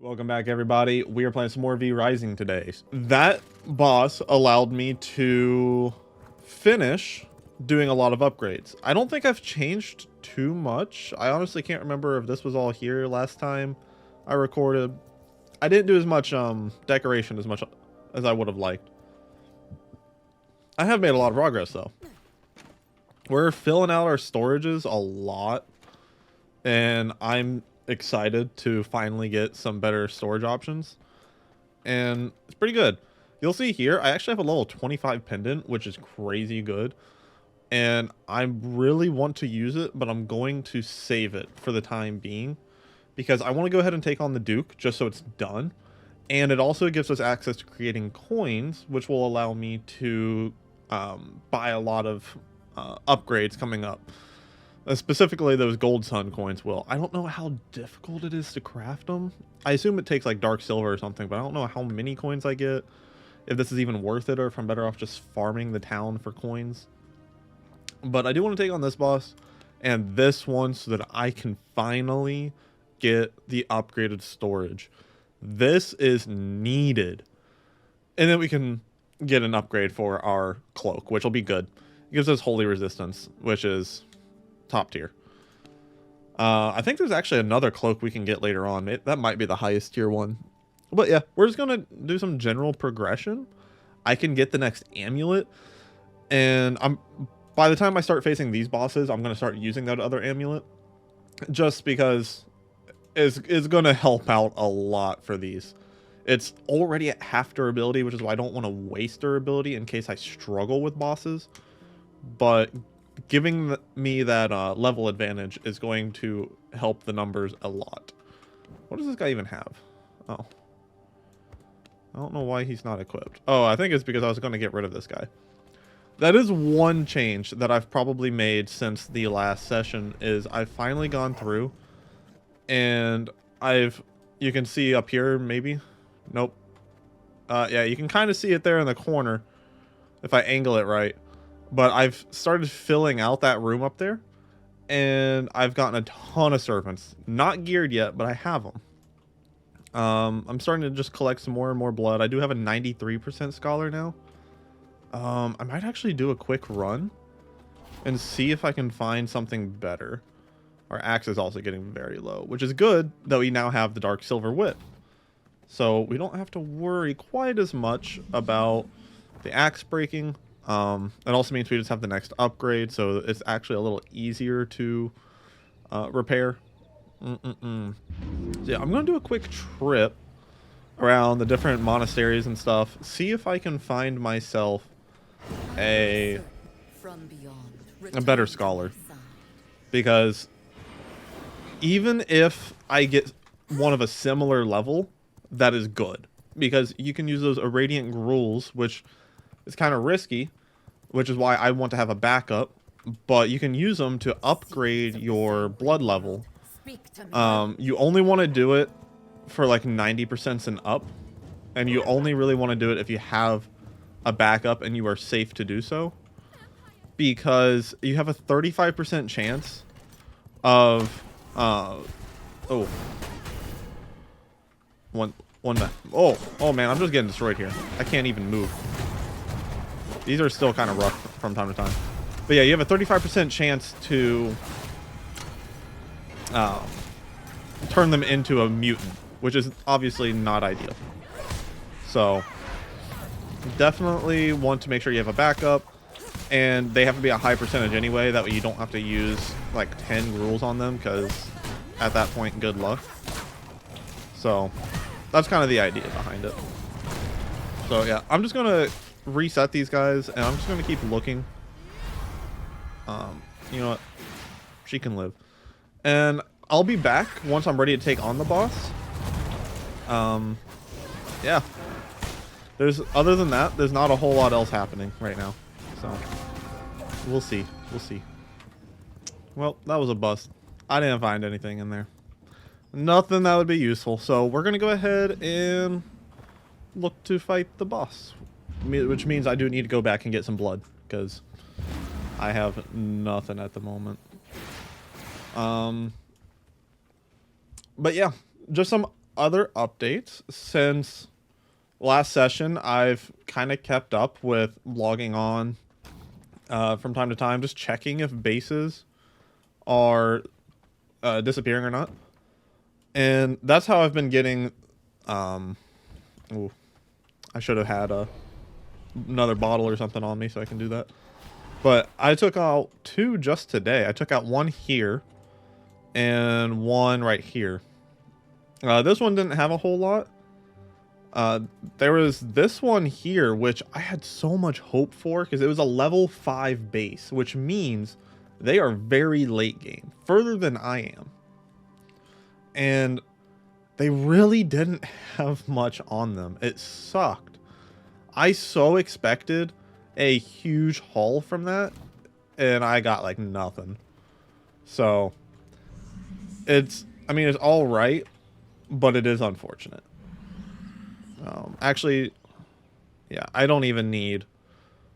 Welcome back, everybody. We are playing some more V Rising today. That boss allowed me to finish doing a lot of upgrades. I don't think I've changed too much. I honestly can't remember if this was all here last time I recorded. I didn't do as much decoration as much as I would have liked. I have made a lot of progress though. We're filling out our storages a lot, and I'm excited to finally get some better storage options, and it's pretty good. You'll see here I actually have a level 25 pendant, which is crazy good, and I really want to use it, but I'm going to save it for the time being because I want to go ahead and take on the Duke just so it's done, and it also gives us access to creating coins, which will allow me to buy a lot of upgrades coming up. Specifically, those gold sun coins will. I don't know how difficult it is to craft them. I assume it takes like dark silver or something, but I don't know how many coins I get, if this is even worth it, or if I'm better off just farming the town for coins. But I do want to take on this boss and this one so that I can finally get the upgraded storage. This is needed. And then we can get an upgrade for our cloak, which will be good. It gives us holy resistance, which is top tier. I think there's actually another cloak we can get later on. That might be the highest tier one. But yeah, we're just going to do some general progression. I can get the next amulet, and by the time I start facing these bosses, I'm going to start using that other amulet, just because it's going to help out a lot for these. It's already at half durability, which is why I don't want to waste durability in case I struggle with bosses. But giving me that level advantage is going to help the numbers a lot. What does this guy even have? Oh. I don't know why he's not equipped. Oh, I think it's because I was going to get rid of this guy. That is one change that I've probably made since the last session, is I've finally gone through and you can see up here maybe. Nope. Yeah, you can kind of see it there in the corner if I angle it right. But I've started filling out that room up there, and I've gotten a ton of servants. Not geared yet, but I have them. I'm starting to just collect some more and more blood. I do have a 93% scholar now. I might actually do a quick run and see if I can find something better. Our axe is also getting very low, which is good that we now have the dark silver whip. So we don't have to worry quite as much about the axe breaking. It also means we just have the next upgrade, so it's actually a little easier to repair. So yeah, I'm going to do a quick trip around the different monasteries and stuff, see if I can find myself a better scholar. Because even if I get one of a similar level, that is good. Because you can use those irradiant gruels, which is kind of risky, which is why I want to have a backup, but you can use them to upgrade your blood level. You only want to do it for like 90% and up, and you only really want to do it if you have a backup and you are safe to do so, because you have a 35% chance of oh man, I'm just getting destroyed here. I can't even move. These are still kind of rough from time to time. But yeah, you have a 35% chance to turn them into a mutant, which is obviously not ideal. So definitely want to make sure you have a backup, and they have to be a high percentage anyway. That way you don't have to use like 10 rules on them, because at that point, good luck. So that's kind of the idea behind it. So yeah, I'm just going to reset these guys, and I'm just going to keep looking. You know what? She can live. And I'll be back once I'm ready to take on the boss. Yeah. Other than that, there's not a whole lot else happening right now. So we'll see. We'll see. Well, that was a bust. I didn't find anything in there. Nothing that would be useful. So we're going to go ahead and look to fight the boss, which means I do need to go back and get some blood, because I have nothing at the moment. But yeah, just some other updates. Since last session, I've kind of kept up with logging on from time to time, just checking if bases are disappearing or not. And that's how I've been getting... ooh, I should have had another bottle or something on me so I can do that. But I took out 2 just today. I took out 1 here and 1 right here. This one didn't have a whole lot. There was this one here, which I had so much hope for because it was a level 5 base, which means they are very late game, further than I am. And they really didn't have much on them. It sucked. I so expected a huge haul from that, and I got like nothing. So it's, I mean, it's all right, but it is unfortunate. Actually, yeah, I don't even need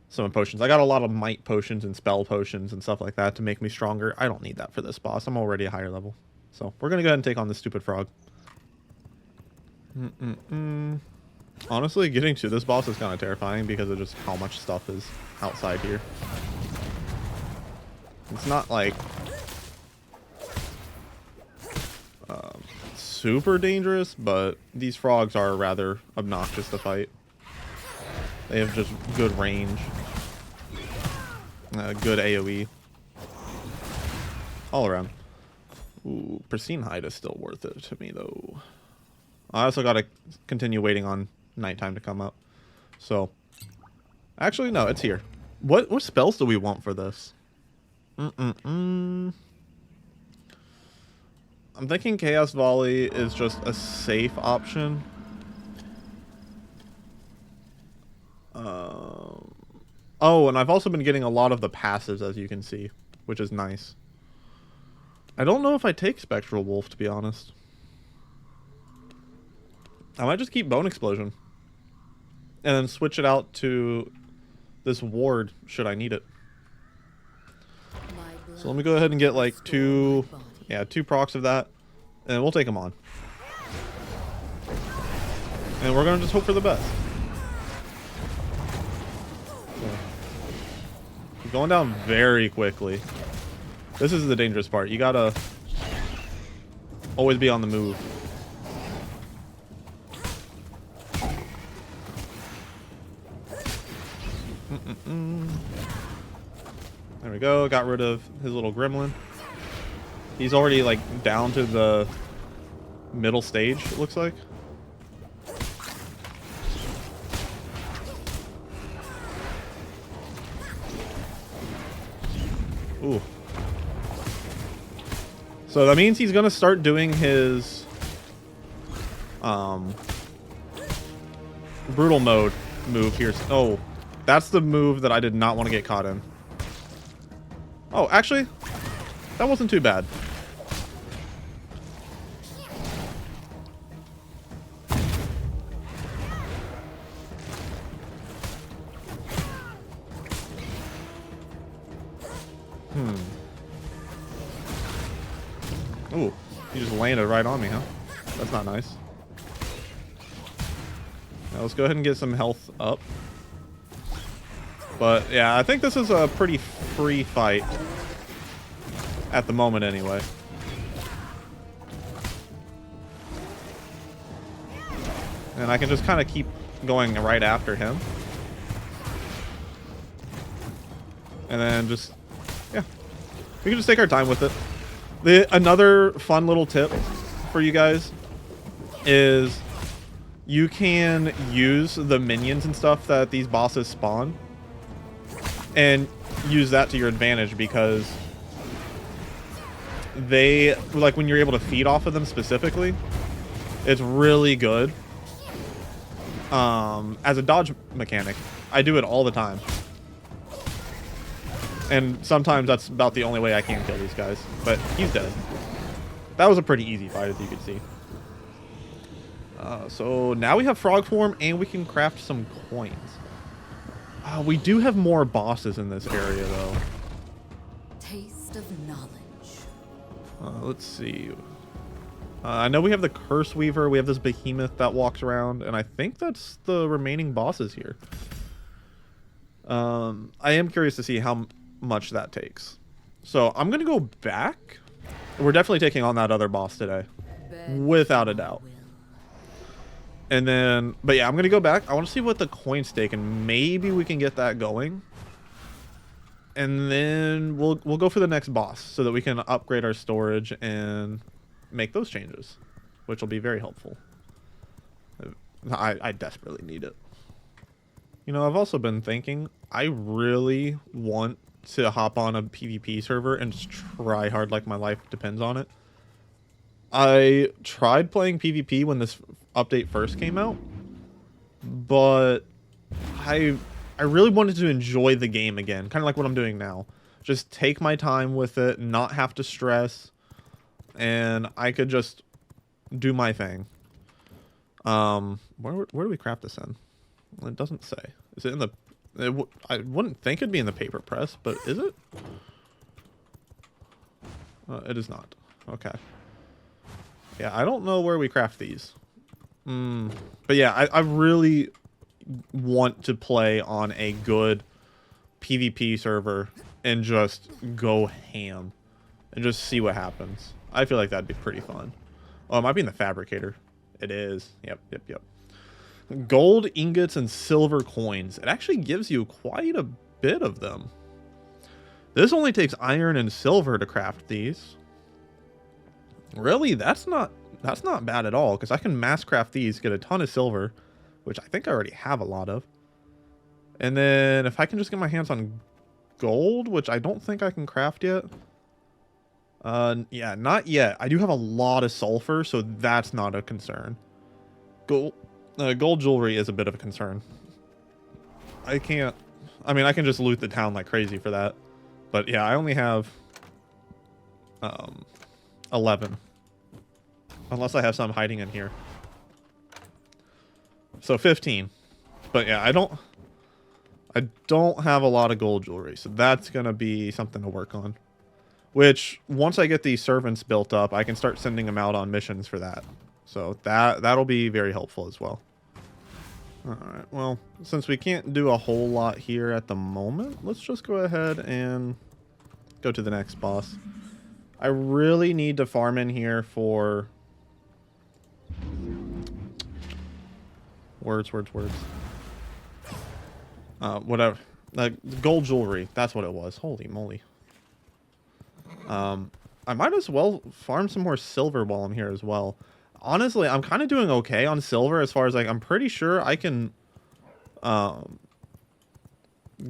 some potions. I got a lot of might potions and spell potions and stuff like that to make me stronger. I don't need that for this boss. I'm already a higher level. So we're gonna go ahead and take on this stupid frog. Honestly, getting to this boss is kind of terrifying because of just how much stuff is outside here. It's not like super dangerous, but these frogs are rather obnoxious to fight. They have just good range, good AoE, all around. Ooh, pristine hide is still worth it to me though. I also gotta continue waiting on nighttime to come up. So, actually, no, it's here. What spells do we want for this? I'm thinking Chaos Volley is just a safe option. Oh, and I've also been getting a lot of the passives, as you can see, which is nice. I don't know if I take Spectral Wolf, to be honest. I might just keep Bone Explosion. And then switch it out to this ward, should I need it. So let me go ahead and get like 2 procs of that. And we'll take them on. And we're going to just hope for the best. So, going down very quickly. This is the dangerous part. You gotta always be on the move. There we go. Got rid of his little gremlin. He's already like down to the middle stage, it looks like. Ooh. So that means he's gonna start doing his brutal mode move here. Oh, that's the move that I did not want to get caught in. Oh, actually, that wasn't too bad. Ooh, he just landed right on me, huh? That's not nice. Now let's go ahead and get some health up. But yeah, I think this is a pretty free fight. At the moment, anyway. And I can just kind of keep going right after him. And then just, yeah. We can just take our time with it. Another fun little tip for you guys is you can use the minions and stuff that these bosses spawn and use that to your advantage, because they, like, when you're able to feed off of them specifically, it's really good as a dodge mechanic. I do it all the time, and sometimes that's about the only way I can kill these guys. But he's dead. That was a pretty easy fight, as you can see. So now we have frog form, and we can craft some coins. We do have more bosses in this area, though. Taste of knowledge. Let's see. I know we have the Curse Weaver. We have this behemoth that walks around, and I think that's the remaining bosses here. I am curious to see how much that takes. So I'm gonna go back. We're definitely taking on that other boss today, without a doubt. And then, but yeah, I'm gonna go back. I want to see what the coin stake, and maybe we can get that going. And then we'll go for the next boss so that we can upgrade our storage and make those changes, which will be very helpful. I desperately need it. You know, I've also been thinking, I really want to hop on a PvP server and just try hard like my life depends on it. I tried playing PvP when this update first came out, but I really wanted to enjoy the game again, kind of like what I'm doing now. Just take my time with it, not have to stress, and I could just do my thing. Where do we craft this in? Well, it doesn't say. Is it in the... I wouldn't think it'd be in the paper press, but is it? It is not. Okay. Yeah, I don't know where we craft these. But yeah, I really want to play on a good PvP server and just go ham and just see what happens. I feel like that'd be pretty fun. Oh, it might be in the fabricator. It is. Yep. Gold ingots and silver coins. It actually gives you quite a bit of them. This only takes iron and silver to craft these. Really, that's not bad at all, because I can mass craft these, get a ton of silver, which I think I already have a lot of. And then if I can just get my hands on gold, which I don't think I can craft yet. Yeah, not yet. I do have a lot of sulfur, so that's not a concern. Gold jewelry is a bit of a concern. I mean, I can just loot the town like crazy for that. But yeah, I only have 11. Unless I have some hiding in here. So 15. But yeah, I don't have a lot of gold jewelry, so that's going to be something to work on. Which, once I get these servants built up, I can start sending them out on missions for that. So that'll be very helpful as well. Alright, well, since we can't do a whole lot here at the moment, let's just go ahead and go to the next boss. I really need to farm in here for... Words. Whatever. Gold jewelry. That's what it was. Holy moly. I might as well farm some more silver while I'm here as well. Honestly, I'm kind of doing okay on silver as far as, like, I'm pretty sure I can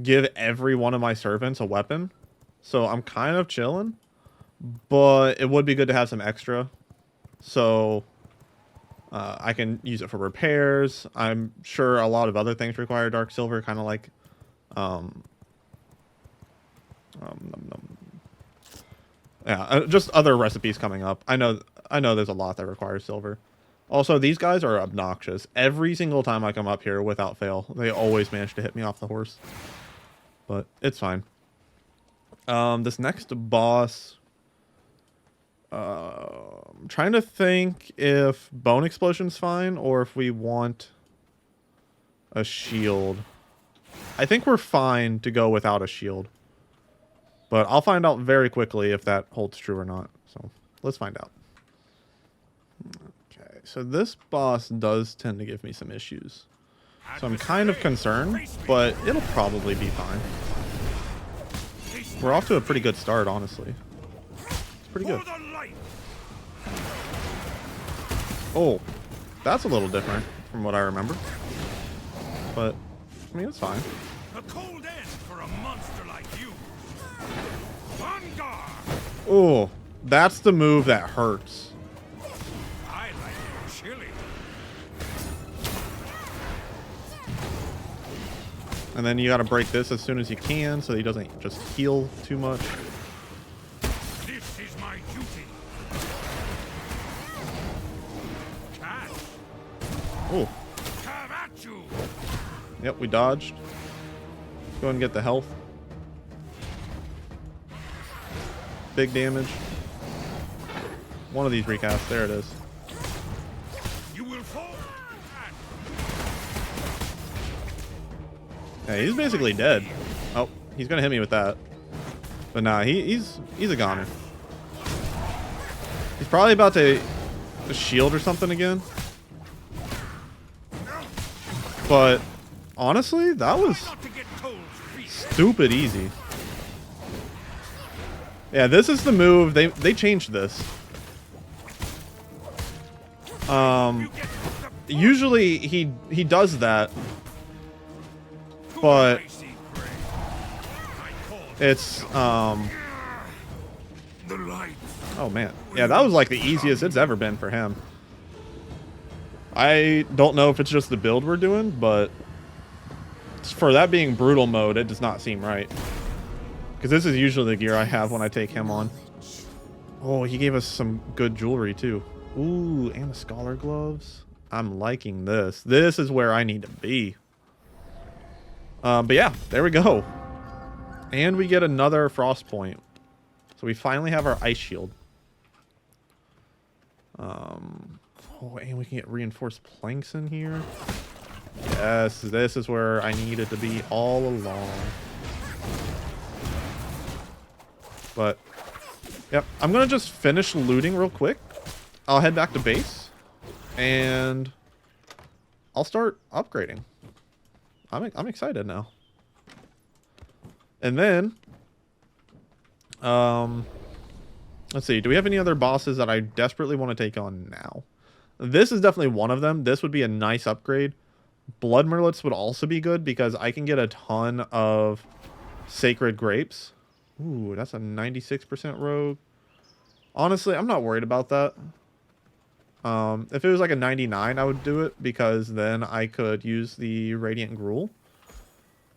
give every one of my servants a weapon. So I'm kind of chilling. But it would be good to have some extra. So I can use it for repairs. I'm sure a lot of other things require dark silver, kind of like yeah, just other recipes coming up. I know there's a lot that requires silver. Also, these guys are obnoxious. Every single time I come up here, without fail, they always manage to hit me off the horse. But it's fine. This next boss, I'm trying to think if bone explosion's fine or if we want a shield. I think we're fine to go without a shield. But I'll find out very quickly if that holds true or not. So let's find out. Okay, so this boss does tend to give me some issues. So I'm kind of concerned, but it'll probably be fine. We're off to a pretty good start, honestly. It's pretty good. Oh, that's a little different from what I remember. But, I mean, it's fine. A cold end for a monster like you. Vanguard. Oh, that's the move that hurts. I like it chilly. And then you gotta break this as soon as you can so he doesn't just heal too much. This is my duty. Catch. Oh. Come at you. Yep, we dodged. Go ahead and get the health. Big damage. One of these recasts. There it is. Yeah, he's basically dead. Oh, he's gonna hit me with that. But nah, he's a goner. He's probably about to shield or something again. But honestly, that was stupid easy. Yeah, this is the move. They changed this. Usually he does that, but it's oh man, yeah, that was like the easiest it's ever been for him. I don't know if it's just the build we're doing, but for that being brutal mode, it does not seem right. Because this is usually the gear I have when I take him on. Oh, he gave us some good jewelry too. Ooh, and the scholar gloves. I'm liking this. This is where I need to be. But yeah, there we go. And we get another frost point. So we finally have our ice shield. Oh, and we can get reinforced planks in here. Yes, this is where I needed to be all along. But, yep, I'm going to just finish looting real quick. I'll head back to base. And I'll start upgrading. I'm excited now. And then, let's see. Do we have any other bosses that I desperately want to take on now? This is definitely one of them. This would be a nice upgrade. Blood Merlets would also be good because I can get a ton of sacred grapes. Ooh, that's a 96% rogue. Honestly, I'm not worried about that. If it was like a 99, I would do it because then I could use the Radiant Gruel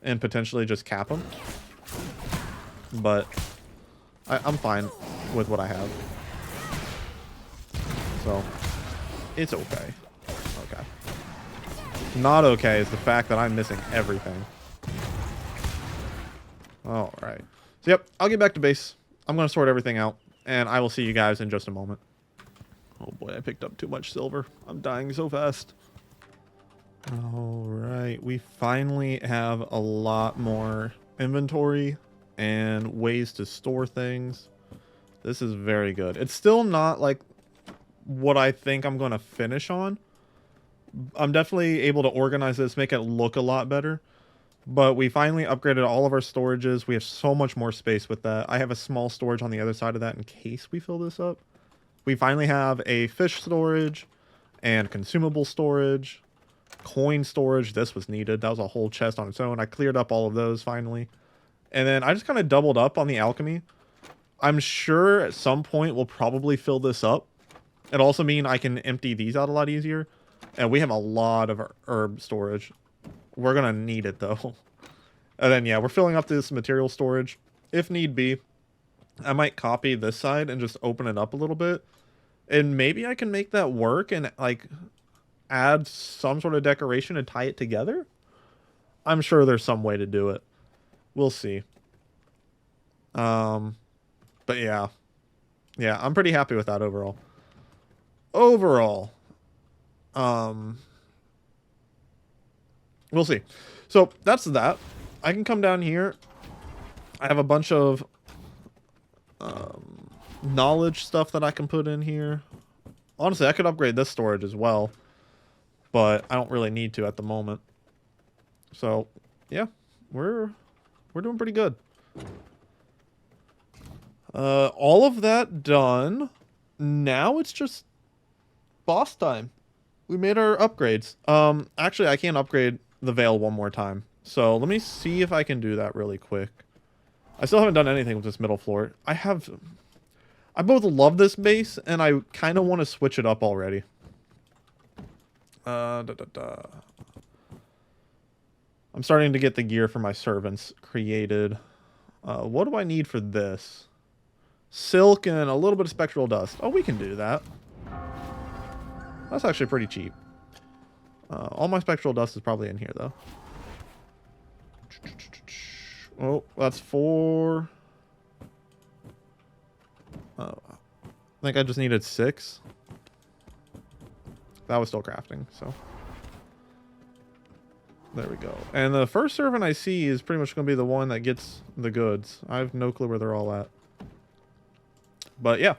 and potentially just cap them. But I'm fine with what I have. So, it's okay. Okay. Not okay is the fact that I'm missing everything. Alright. So, yep, I'll get back to base. I'm going to sort everything out, and I will see you guys in just a moment. Oh boy, I picked up too much silver. I'm dying so fast. Alright, we finally have a lot more inventory and ways to store things. This is very good. It's still not like what I think I'm going to finish on. I'm definitely able to organize this, make it look a lot better. But we finally upgraded all of our storages. We have so much more space with that. I have a small storage on the other side of that in case we fill this up. We finally have a fish storage and consumable storage, coin storage. This was needed. That was a whole chest on its own. I cleared up all of those finally. And then I just kind of doubled up on the alchemy. I'm sure at some point we'll probably fill this up. It'll also mean I can empty these out a lot easier. And we have a lot of herb storage. We're going to need it though. And then yeah, we're filling up this material storage. If need be, I might copy this side and just open it up a little bit. And maybe I can make that work and like add some sort of decoration and tie it together. I'm sure there's some way to do it. We'll see. But yeah. Yeah, I'm pretty happy with that overall. Overall. We'll see. So that's that. I can come down here. I have a bunch of knowledge stuff that I can put in here. Honestly, I could upgrade this storage as well, but I don't really need to at the moment. So, yeah, we're doing pretty good. All of that done. Now it's just boss time. We made our upgrades. Actually, I can't upgrade the Veil one more time. So let me see if I can do that really quick. I still haven't done anything with this middle floor. I both love this base, and I kind of want to switch it up already. I'm starting to get the gear for my servants created. What do I need for this? Silk and a little bit of spectral dust. Oh, we can do that. That's actually pretty cheap. All my spectral dust is probably in here, though. Oh, that's 4. I think I just needed 6. That was still crafting, so. There we go. And the first servant I see is pretty much going to be the one that gets the goods. I have no clue where they're all at. But yeah.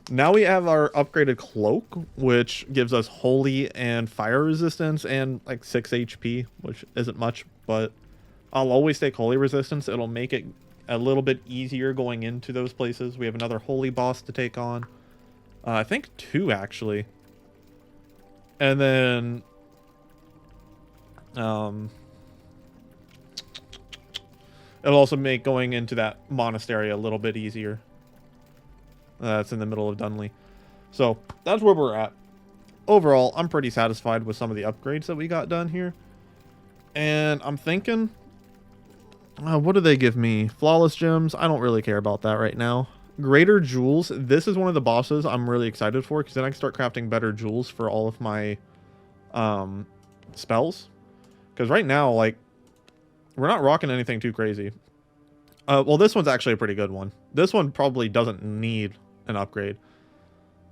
Now we have our upgraded cloak, which gives us holy and fire resistance and like 6 HP, which isn't much, but I'll always take holy resistance. It'll make it a little bit easier going into those places. We have another holy boss to take on. I think 2 actually. And then it'll also make going into that monastery a little bit easier. That's in the middle of Dunley. So that's where we're at. Overall, I'm pretty satisfied with some of the upgrades that we got done here. And I'm thinking, what do they give me? Flawless gems? I don't really care about that right now. Greater jewels. This is one of the bosses I'm really excited for, because then I can start crafting better jewels for all of my spells. Because right now, like, we're not rocking anything too crazy. Well, this one's actually a pretty good one. This one probably doesn't need an upgrade.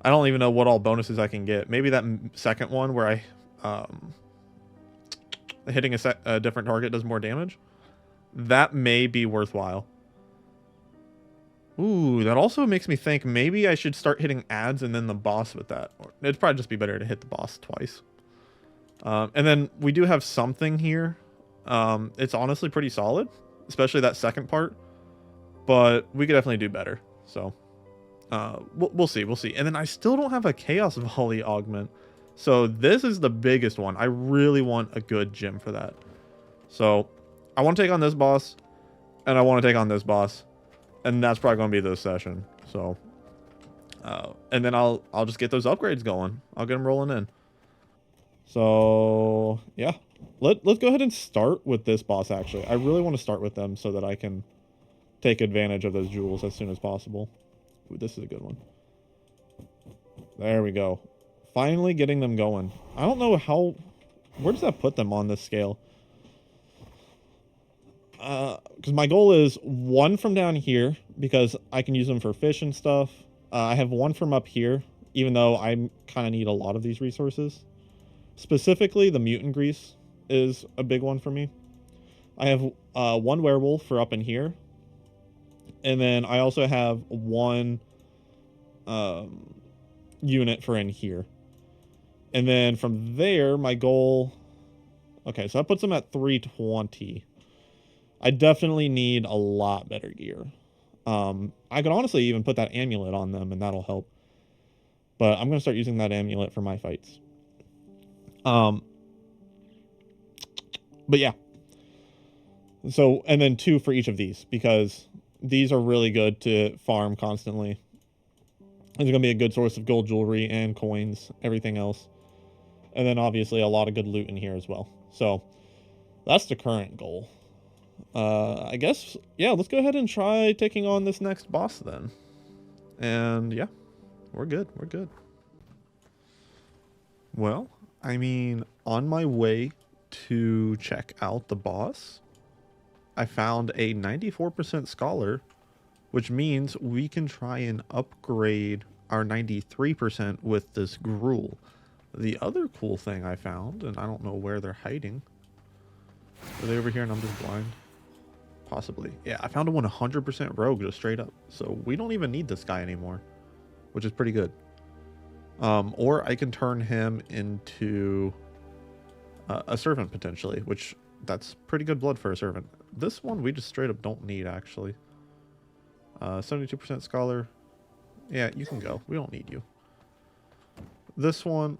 I don't even know what all bonuses I can get. Maybe that second one where hitting a different target does more damage. That may be worthwhile. Ooh, that also makes me think maybe I should start hitting ads and then the boss with that. Or it'd probably just be better to hit the boss twice. And then we do have something here. It's honestly pretty solid, especially that second part. But we could definitely do better. So we'll see. We'll see. And then I still don't have a Chaos Volley augment. So this is the biggest one. I really want a good gem for that. So I want to take on this boss. And I want to take on this boss. And that's probably going to be this session. So and then I'll just get those upgrades going. I'll get them rolling in. So yeah. Let's go ahead and start with this boss, actually. I really want to start with them so that I can take advantage of those jewels as soon as possible. Ooh, this is a good one. There we go. Finally getting them going. I don't know how... Where does that put them on this scale? Because my goal is 1 from down here, because I can use them for fish and stuff. I have 1 from up here, even though I kind of need a lot of these resources. Specifically, the mutant grease is a big one for me. I have 1 werewolf for up in here. And then I also have 1 unit for in here. And then from there, my goal... Okay, so that puts them at 320. I definitely need a lot better gear. I could honestly even put that amulet on them, and that'll help. But I'm going to start using that amulet for my fights. But yeah. So, and then 2 for each of these, because these are really good to farm constantly. It's going to be a good source of gold jewelry and coins, everything else. And then obviously a lot of good loot in here as well. So that's the current goal. I guess, yeah, let's go ahead and try taking on this next boss then. And yeah, we're good. We're good. Well, I mean, on my way to check out the boss, I found a 94% scholar, which means we can try and upgrade our 93% with this gruel. The other cool thing I found, and I don't know where they're hiding. Are they over here and I'm just blind? Possibly. Yeah, I found a 100% rogue just straight up. So we don't even need this guy anymore, which is pretty good. Or I can turn him into a servant potentially, which that's pretty good blood for a servant. This one we just straight up don't need actually. 72% scholar. Yeah, you can go. We don't need you. This one,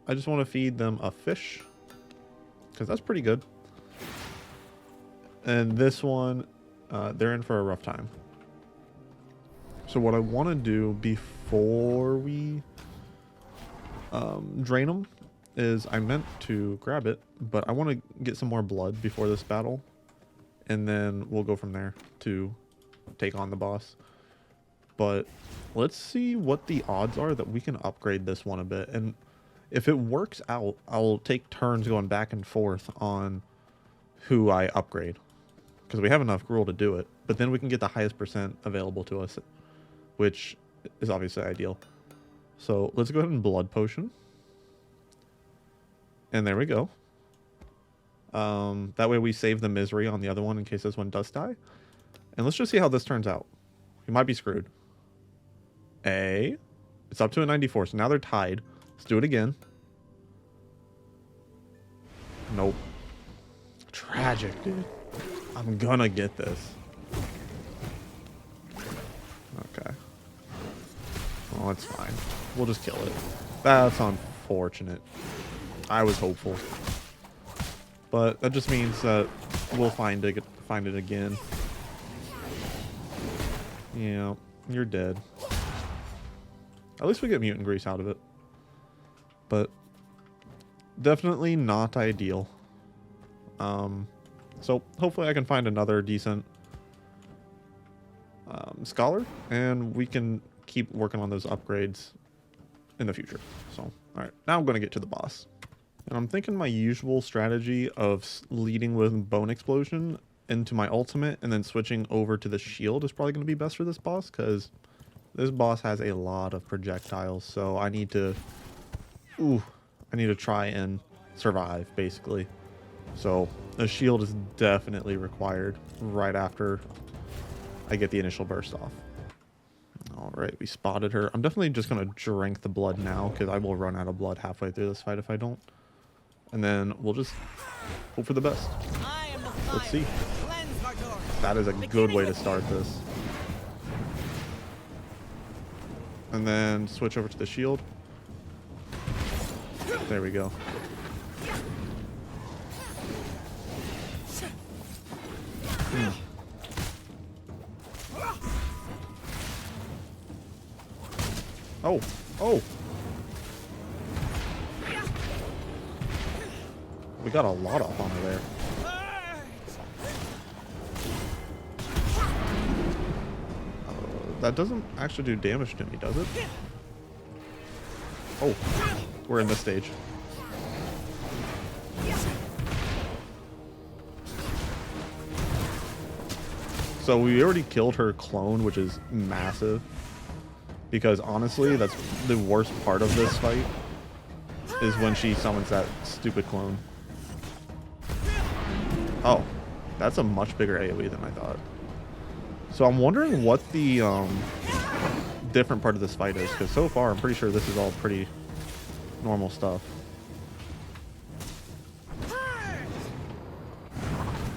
I just want to feed them a fish, because that's pretty good. And this one, they're in for a rough time. So what I want to do before we drain them is I meant to grab it, but I want to get some more blood before this battle. And then we'll go from there to take on the boss. But let's see what the odds are that we can upgrade this one a bit. And if it works out, I'll take turns going back and forth on who I upgrade, because we have enough gruel to do it. But then we can get the highest percent available to us, which is obviously ideal. So let's go ahead and blood potion. And there we go. That way we save the misery on the other one in case this one does die. And let's just see how this turns out. We might be screwed. It's up to a 94, so now they're tied. Let's do it again. Nope. Tragic, dude. I'm gonna get this. Okay. Oh, it's fine. We'll just kill it. That's unfortunate. I was hopeful. But that just means that we'll find it again. Yeah, you're dead. At least we get mutant grease out of it. But definitely not ideal. So hopefully I can find another decent scholar, and we can keep working on those upgrades in the future. So, all right, now I'm going to get to the boss. And I'm thinking my usual strategy of leading with Bone Explosion into my ultimate and then switching over to the shield is probably going to be best for this boss, because this boss has a lot of projectiles, so I need to try and survive, basically. So a shield is definitely required right after I get the initial burst off. All right, we spotted her. I'm definitely just going to drink the blood now, because I will run out of blood halfway through this fight if I don't. And then we'll just hope for the best. Let's see. That is a good way to start this. And then switch over to the shield. There we go. Oh, oh. We got a lot off on her there. That doesn't actually do damage to me, does it? Oh, we're in this stage. So we already killed her clone, which is massive. Because honestly, that's the worst part of this fight, is when she summons that stupid clone. Oh, that's a much bigger AoE than I thought. So I'm wondering what the different part of this fight is, because so far I'm pretty sure this is all pretty normal stuff.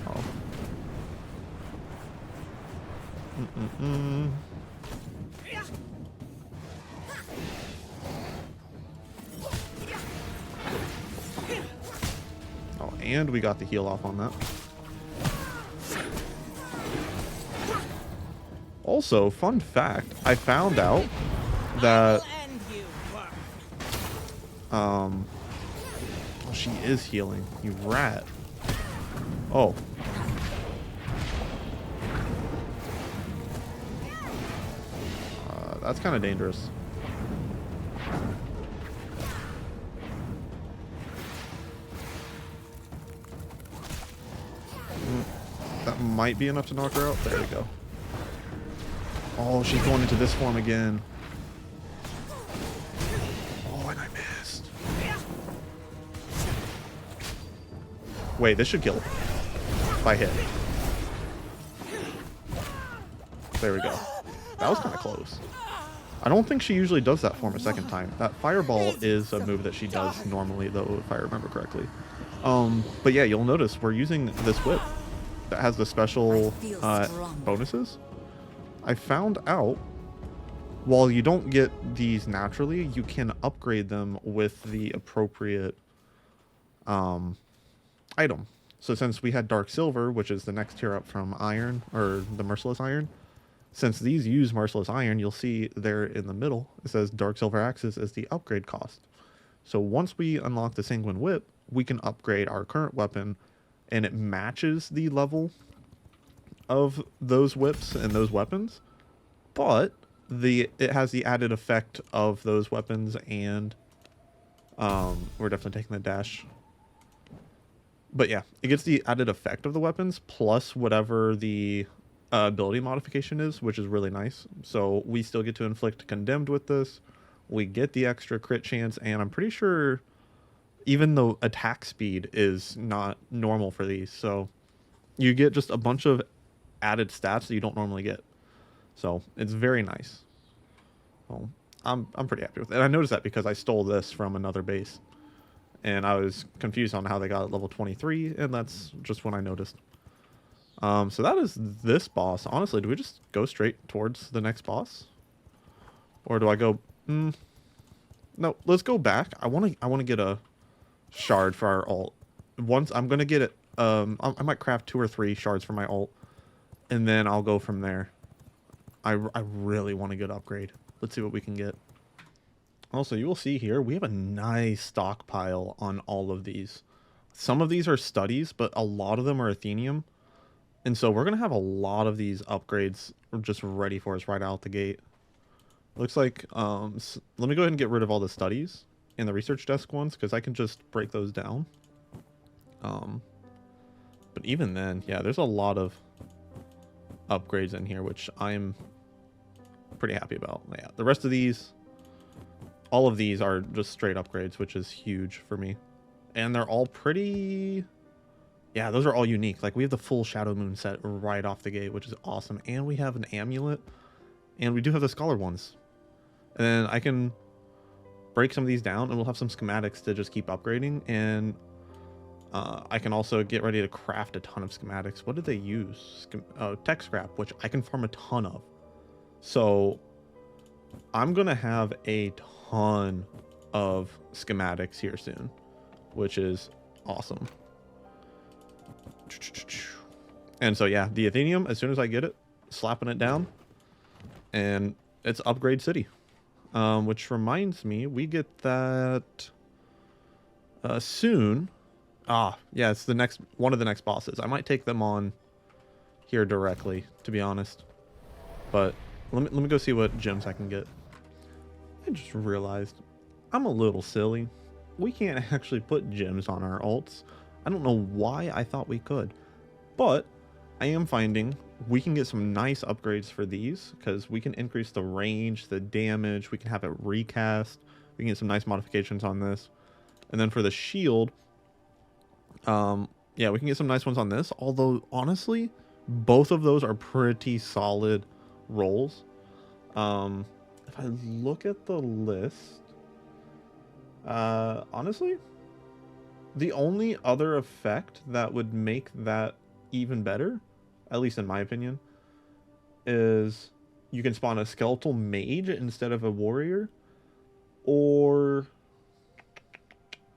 Oh. Oh, and we got the heal off on that. Also, fun fact, I found out that she is healing, you rat. Oh. That's kind of dangerous. That might be enough to knock her out. There we go. Oh, she's going into this form again. Oh, and I missed. Wait, this should kill if I hit. There we go. That was kind of close. I don't think she usually does that form a second time. That fireball is a move that she does normally, though, if I remember correctly. But yeah, you'll notice we're using this whip that has the special bonuses. I found out, while you don't get these naturally, you can upgrade them with the appropriate item. So since we had Dark Silver, which is the next tier up from Iron, or the Merciless Iron, since these use Merciless Iron, you'll see there in the middle, it says Dark Silver Axes is the upgrade cost. So once we unlock the Sanguine Whip, we can upgrade our current weapon, and it matches the level of those whips and those weapons, but it has the added effect of those weapons, and we're definitely taking the dash. But yeah, it gets the added effect of the weapons plus whatever the ability modification is, which is really nice. So we still get to inflict condemned with this. We get the extra crit chance, and I'm pretty sure even though attack speed is not normal for these. So you get just a bunch of added stats that you don't normally get. So it's very nice. So I'm pretty happy with it. And I noticed that because I stole this from another base. And I was confused on how they got it level 23, and that's just when I noticed. So that is this boss. Honestly, do we just go straight towards the next boss? Or do I go... no, let's go back. I want to get a shard for our ult. Once I'm going to get it... I might craft 2 or 3 shards for my ult. And then I'll go from there. I really want a good upgrade. Let's see what we can get. Also, you will see here, we have a nice stockpile on all of these. Some of these are studies, but a lot of them are Athenium. And so we're going to have a lot of these upgrades just ready for us right out the gate. Looks like, let me go ahead and get rid of all the studies and the research desk ones, because I can just break those down. But even then, yeah, there's a lot of upgrades in here, which I'm pretty happy about. Yeah, the rest of these... all of these are just straight upgrades, which is huge for me. And they're all pretty... yeah, those are all unique. Like, we have the full Shadow Moon set right off the gate, which is awesome. And we have an amulet. And we do have the Scholar ones. And then I can break some of these down, and we'll have some schematics to just keep upgrading. And I can also get ready to craft a ton of schematics. What did they use? Tech scrap, which I can farm a ton of. So I'm going to have a ton of schematics here soon, which is awesome. And so, yeah, the Athenium, as soon as I get it, slapping it down, and it's Upgrade City. Which reminds me, we get that soon. Ah, yeah, it's the next one of the next bosses. I might take them on here directly, to be honest. But let me go see what gems I can get. I just realized I'm a little silly. We can't actually put gems on our ults. I don't know why I thought we could. But I am finding we can get some nice upgrades for these, because we can increase the range, the damage, we can have it recast. We can get some nice modifications on this. And then for the shield, yeah, we can get some nice ones on this. Although, honestly, both of those are pretty solid rolls. If I look at the list, honestly, the only other effect that would make that even better, at least in my opinion, is you can spawn a skeletal mage instead of a warrior, or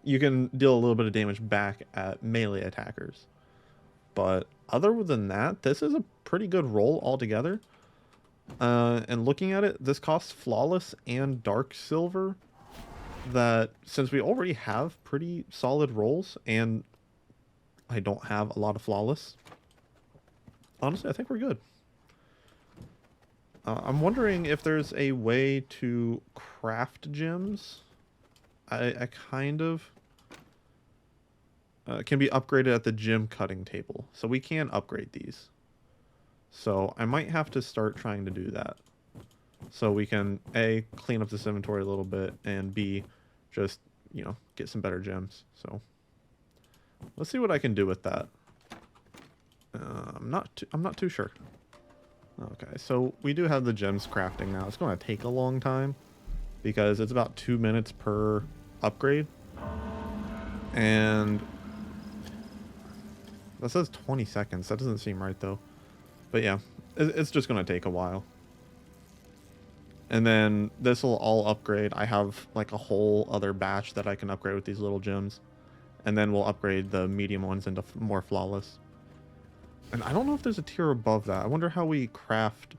you can deal a little bit of damage back at melee attackers. But other than that, this is a pretty good roll altogether. And looking at it, this costs flawless and dark silver. That, since we already have pretty solid rolls, and I don't have a lot of flawless, honestly, I think we're good. I'm wondering if there's a way to craft gems. I kind of can be upgraded at the gem cutting table, so we can upgrade these. So I might have to start trying to do that, so we can A, clean up this inventory a little bit, and B, just, you know, get some better gems. So let's see what I can do with that. I'm not too sure. Okay, so we do have the gems crafting now. It's going to take a long time because it's about 2 minutes per upgrade, and that says 20 seconds. That doesn't seem right though. But yeah, it's just going to take a while. And then this will all upgrade. I have like a whole other batch that I can upgrade with these little gems. And then we'll upgrade the medium ones into more flawless. And I don't know if there's a tier above that. I wonder how we craft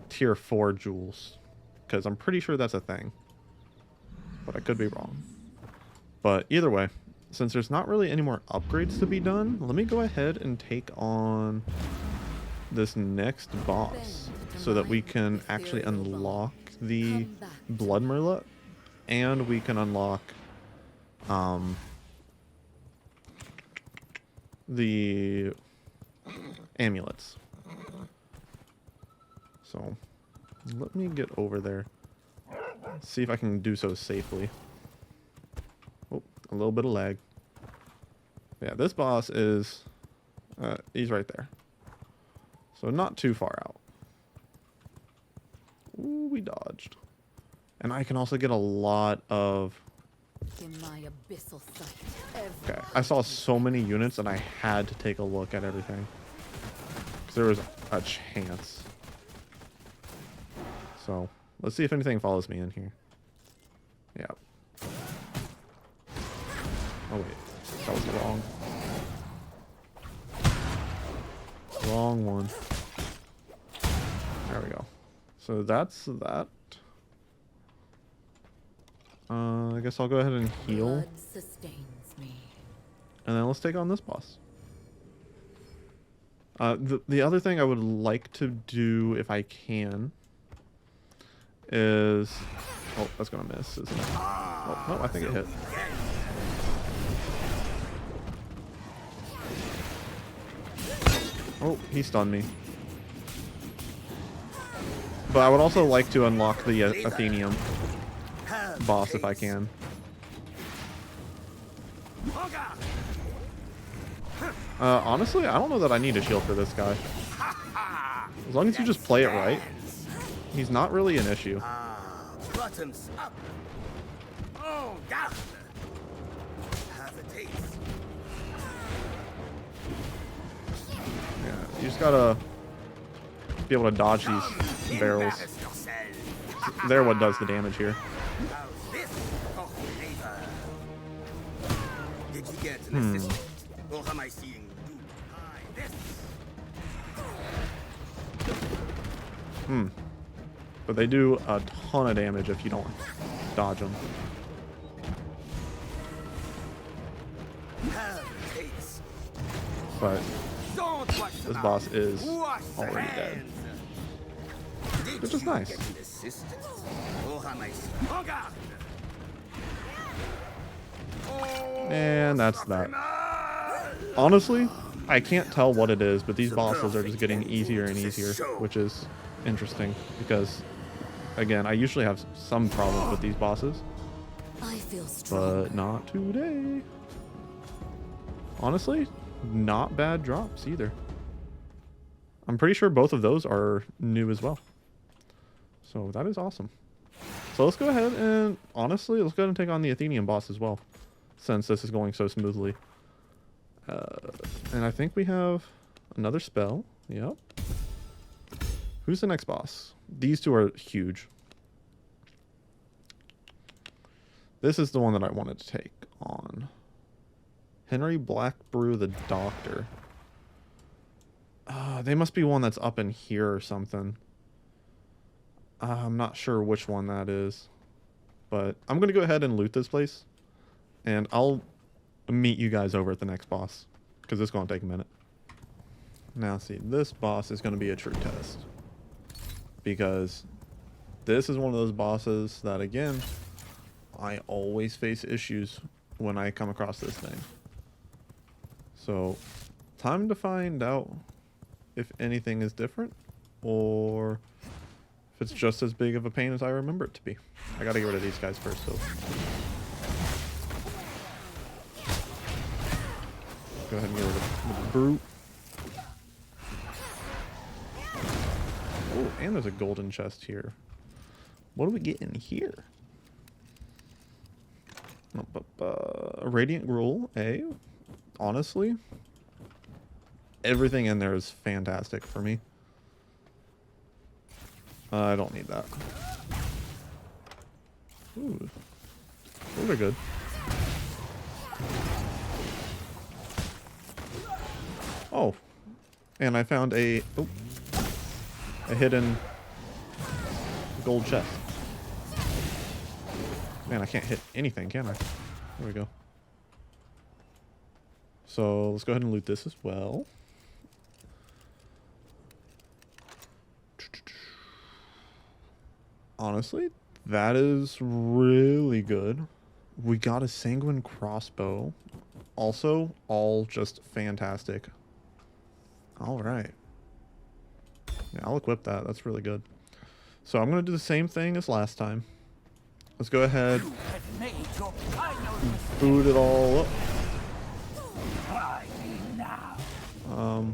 tier 4 jewels, because I'm pretty sure that's a thing. But I could be wrong. But either way, since there's not really any more upgrades to be done, let me go ahead and take on this next boss so that we can actually unlock the blood merlet, and we can unlock the amulets. So let me get over there, see if I can do so safely. Oh, A little bit of lag. Yeah, this boss is... he's right there. So not too far out. Ooh, we dodged. And I can also get a lot of... In my abyssal sight, Okay, I saw so many units and I had to take a look at everything. Because there was a chance. So, let's see if anything follows me in here. Yeah. Oh wait, that was wrong one. There we go. So that's that. I guess I'll go ahead and heal. blood sustains me. And then let's take on this boss. The other thing I would like to do, if I can, is... Oh, that's going to miss, isn't it? Oh, no, I think it hit. Oh, he stunned me. But I would also like to unlock the Athenium boss if I can. Honestly, I don't know that I need a shield for this guy. As long as you just play it right, he's not really an issue. Bottoms up. Oh, down. Have a taste. Yeah, you just gotta be able to dodge these barrels. They're what does the damage here. How's this for flavor? Did you get an assistant? Or am I seeing you? Try this. But they do a ton of damage if you don't dodge them. Have a taste. But Don't wash this boss is already dead. Which is nice. And that's that. Honestly, I can't tell what it is, but these bosses are just getting easier and easier, which is interesting because, again, I usually have some problems with these bosses, I feel strong. but not today. Honestly, not bad drops either. I'm pretty sure both of those are new as well. So that is awesome. So let's go ahead and, honestly, let's go ahead and take on the Athenium boss as well, since this is going so smoothly. And I think we have another spell. Yep. Who's the next boss? These two are huge. This is the one that I wanted to take on. Henry Blackbrew the Doctor. They must be one that's up in here or something. I'm not sure which one that is. But I'm going to go ahead and loot this place. And I'll meet you guys over at the next boss. Because it's going to take a minute. Now see, this boss is going to be a true test. Because this is one of those bosses that, again, I always face issues when I come across this thing. So, time to find out if anything is different, or if it's just as big of a pain as I remember it to be. I gotta get rid of these guys first, though. Go ahead and get rid of the brute. Oh, and there's a golden chest here. What do we get in here? A Radiant Gruel, eh? Honestly, everything in there is fantastic for me. I don't need that. Ooh, those are good. Oh, and I found a hidden gold chest. Man, I can't hit anything, can I? There we go. So let's go ahead and loot this as well. Honestly, that is really good. We got a sanguine crossbow. Also, all just fantastic. All right. Yeah, I'll equip that. That's really good. So I'm going to do the same thing as last time. Let's go ahead, food it all up. Try me now. Oh.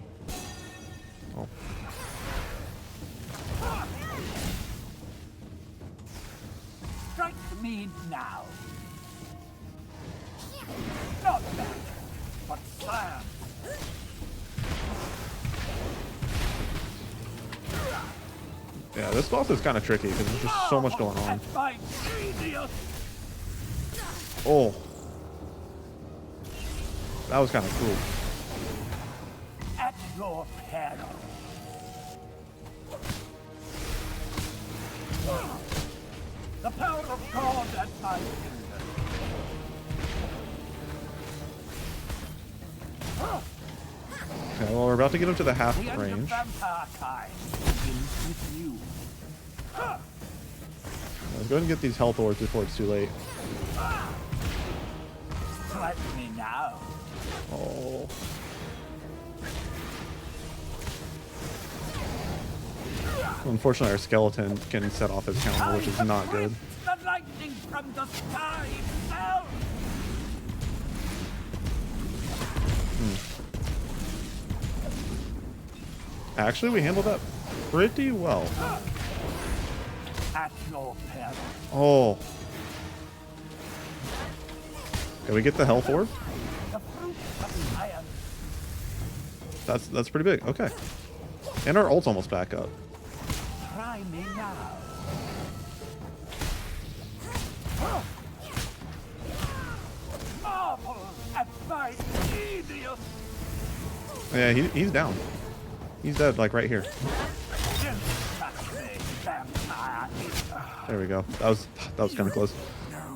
Strike me now. Not that, but slam. Yeah, this boss is kind of tricky because there's just so much going on. At my genius. Oh. That was kind of cool. At your peril. The power of God at my fingers. Okay, well, we're about to get him to the half The end of range. vampire kind begins with you. Let's go ahead and get these health orbs before it's too late. Strike me now. Oh. Unfortunately, our skeleton can set off his counter, which is not good. The lightning from the sky fell. Actually, we handled that pretty well. At your peril. Oh. Can we get the health orb? The fruit of iron. That's pretty big. Okay. And our ult's almost back up. Try me now. Marvel at my genius. Yeah, he's down. He's dead, like right here. There we go. That was kind of close.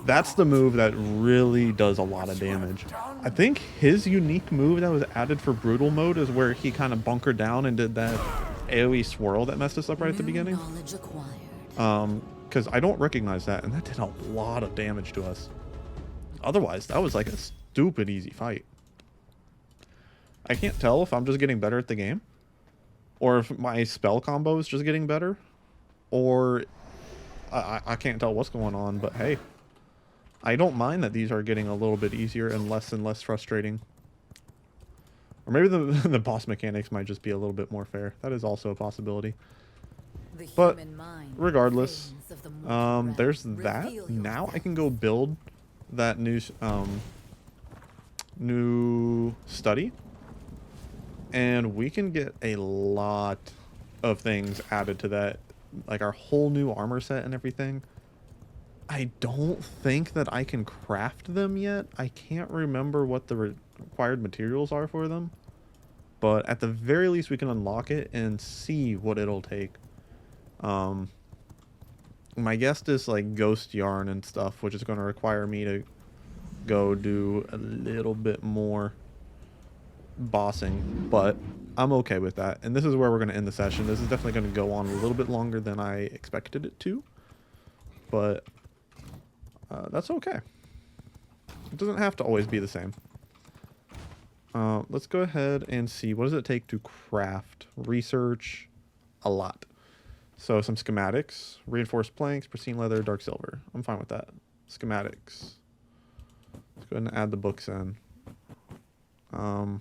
That's the move that really does a lot of damage. I think his unique move that was added for brutal mode is where he kind of bunkered down and did that AoE swirl that messed us up right at the beginning. Knowledge acquired. Because I don't recognize that, and that did a lot of damage to us. Otherwise, that was like a stupid easy fight. I can't tell if I'm just getting better at the game, or if my spell combo is just getting better, or I can't tell what's going on, but hey, I don't mind that these are getting a little bit easier and less frustrating. Or maybe the boss mechanics might just be a little bit more fair. That is also a possibility. The But human mind regardless, veins of the mortal realm there's that. reveal Now yourself. I can go build that new study, and we can get a lot of things added to that, like our whole new armor set and everything. I don't think that I can craft them yet. I can't remember what the required materials are for them, but at the very least we can unlock it and see what it'll take. My guess is like ghost yarn and stuff, which is going to require me to go do a little bit more bossing, but I'm okay with that. And this is where we're going to end the session. This is definitely going to go on a little bit longer than I expected it to, but that's okay. It doesn't have to always be the same. Let's go ahead and see, what does it take to craft? Research, a lot. So some schematics, reinforced planks, pristine leather, dark silver. I'm fine with that. Schematics. Let's go ahead and add the books in. I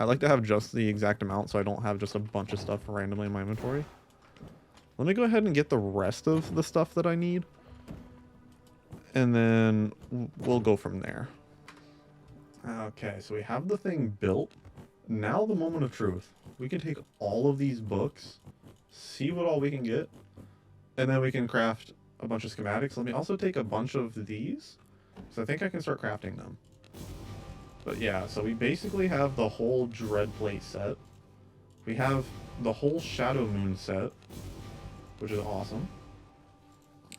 like to have just the exact amount so I don't have just a bunch of stuff randomly in my inventory. Let me go ahead and get the rest of the stuff that I need, and then we'll go from there. Okay, so we have the thing built. Now the moment of truth. We can take all of these books, see what all we can get, and then we can craft a bunch of schematics. Let me also take a bunch of these, so I think I can start crafting them. But yeah, so we basically have the whole Dreadplate set. We have the whole Shadow Moon set, which is awesome.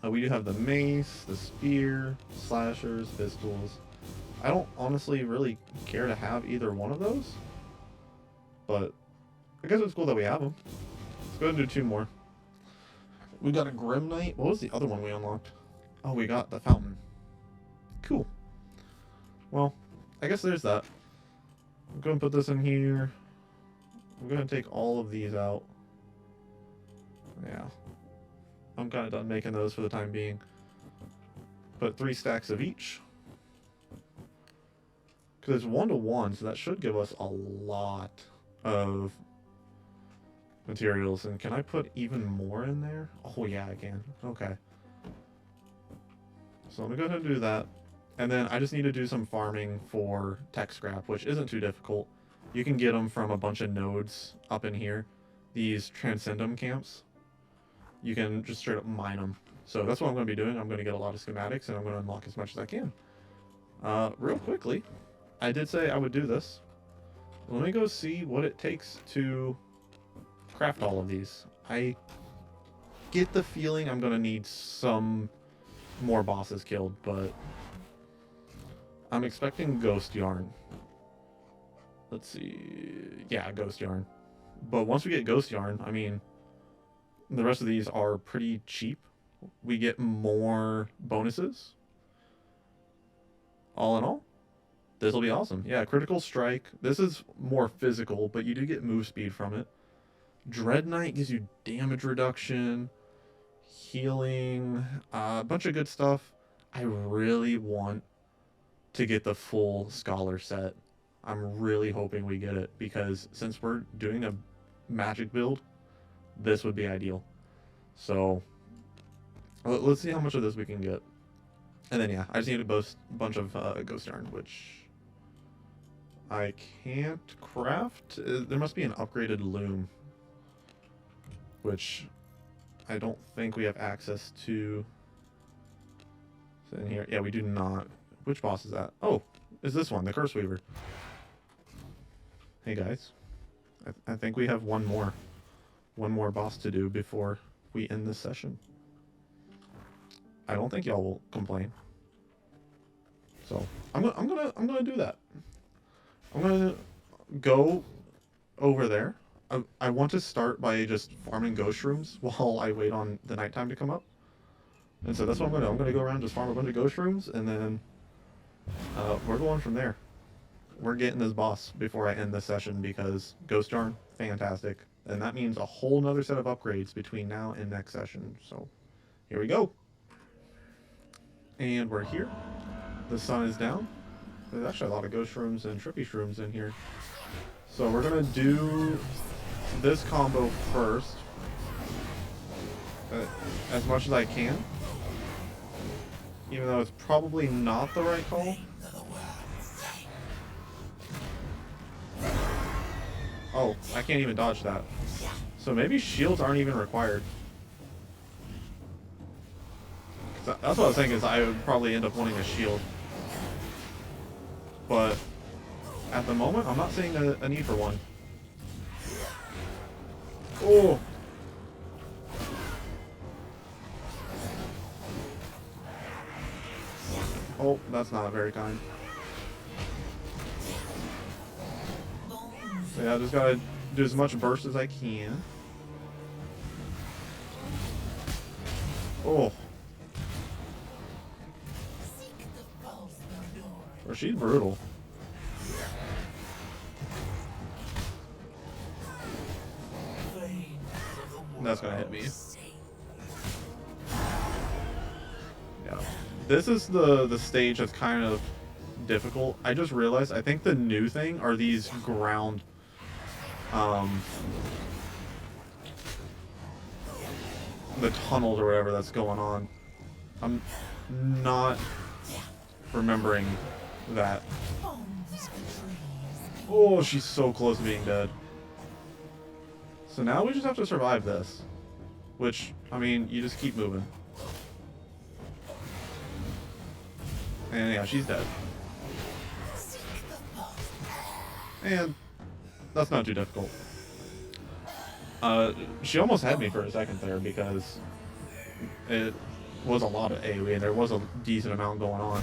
We do have the mace, the spear, slashers, pistols. I don't honestly really care to have either one of those, but I guess it's cool that we have them. Let's go ahead and do 2 more. We got a Grim Knight. What was the other one we unlocked? Oh, we got the Fountain. Cool. Well, I guess there's that. I'm going to put this in here. I'm going to take all of these out. Yeah. I'm kind of done making those for the time being. Put 3 stacks of each. Because it's 1-to-1, so that should give us a lot of materials. And can I put even more in there? Oh yeah, I can. Okay. So I'm gonna go ahead and do that. And then I just need to do some farming for tech scrap, which isn't too difficult. You can get them from a bunch of nodes up in here. These Transcendum camps. You can just straight up mine them. So that's what I'm going to be doing. I'm going to get a lot of schematics, and I'm going to unlock as much as I can. Real quickly, I did say I would do this. Let me go see what it takes to craft all of these. I get the feeling I'm going to need some more bosses killed, but I'm expecting ghost yarn. Let's see. Yeah, ghost yarn. But once we get ghost yarn, I mean, the rest of these are pretty cheap. We get more bonuses. All in all, this will be awesome. Yeah, critical strike. This is more physical, but you do get move speed from it. Dread Knight gives you damage reduction, healing, a bunch of good stuff. I really want to get the full Scholar set. I'm really hoping we get it, because since we're doing a magic build, this would be ideal. So let's see how much of this we can get. And then yeah, I just need a bunch of ghost yarn, which I can't craft. There must be an upgraded loom, which I don't think we have access to. In here, yeah, we do not. Which boss is that? Oh, is this one, the Curse Weaver? Hey guys, I think we have one more boss to do before we end this session. I don't think y'all will complain. So I'm gonna do that. I'm gonna go over there. I want to start by just farming ghost rooms while I wait on the nighttime to come up. And so that's what I'm gonna do. I'm gonna go around, just farm a bunch of ghost rooms, and then we're going from there. We're getting this boss before I end this session, because ghost yarn, fantastic. And that means a whole nother set of upgrades between now and next session. So here we go. And we're here. The sun is down. There's actually a lot of ghost shrooms and trippy shrooms in here. So we're gonna do this combo first, as much as I can, even though it's probably not the right call. Oh, I can't even dodge that. So maybe shields aren't even required. That's what I was thinking, is I would probably end up wanting a shield. But at the moment, I'm not seeing a need for one. Oh! Oh, that's not very kind. So yeah, I just gotta do as much burst as I can. Oh. Or she's brutal. That's gonna hit me. Yeah. This is the stage that's kind of difficult. I just realized, I think the new thing are these ground the tunnels or whatever that's going on. I'm not remembering that. Oh, she's so close to being dead. So now we just have to survive this. Which, I mean, you just keep moving. And yeah, she's dead. And that's not too difficult. She almost had me for a second there, because it was a lot of AoE and there was a decent amount going on.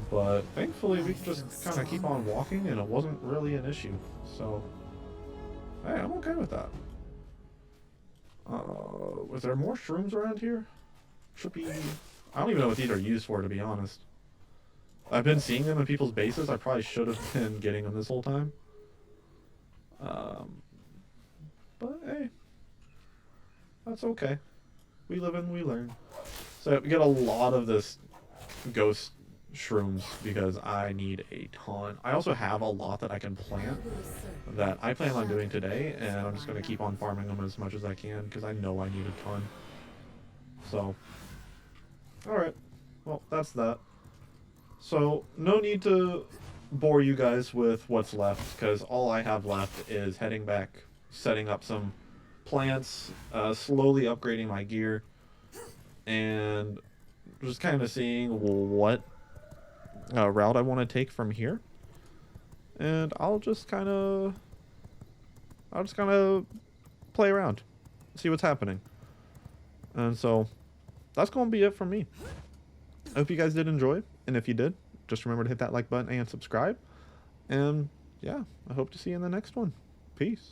But thankfully we could just kind of keep on walking and it wasn't really an issue. So, hey, I'm okay with that. Was there more shrooms around here? Trippy. I don't even know what these are used for, to be honest. I've been seeing them in people's bases. I probably should have been getting them this whole time. But hey, that's okay. We live and we learn. So we get a lot of this ghost shrooms because I need a ton. I also have a lot that I can plant that I plan on doing today, and I'm just going to keep on farming them as much as I can because I know I need a ton. So, alright. Well, that's that. So, no need to bore you guys with what's left because all I have left is heading back, setting up some plants, slowly upgrading my gear, and just kind of seeing what route I want to take from here. And I'll just kind of play around, see what's happening. And so that's going to be it from me. I hope you guys did enjoy, and if you did, just remember to hit that like button and subscribe. And yeah, I hope to see you in the next one. Peace.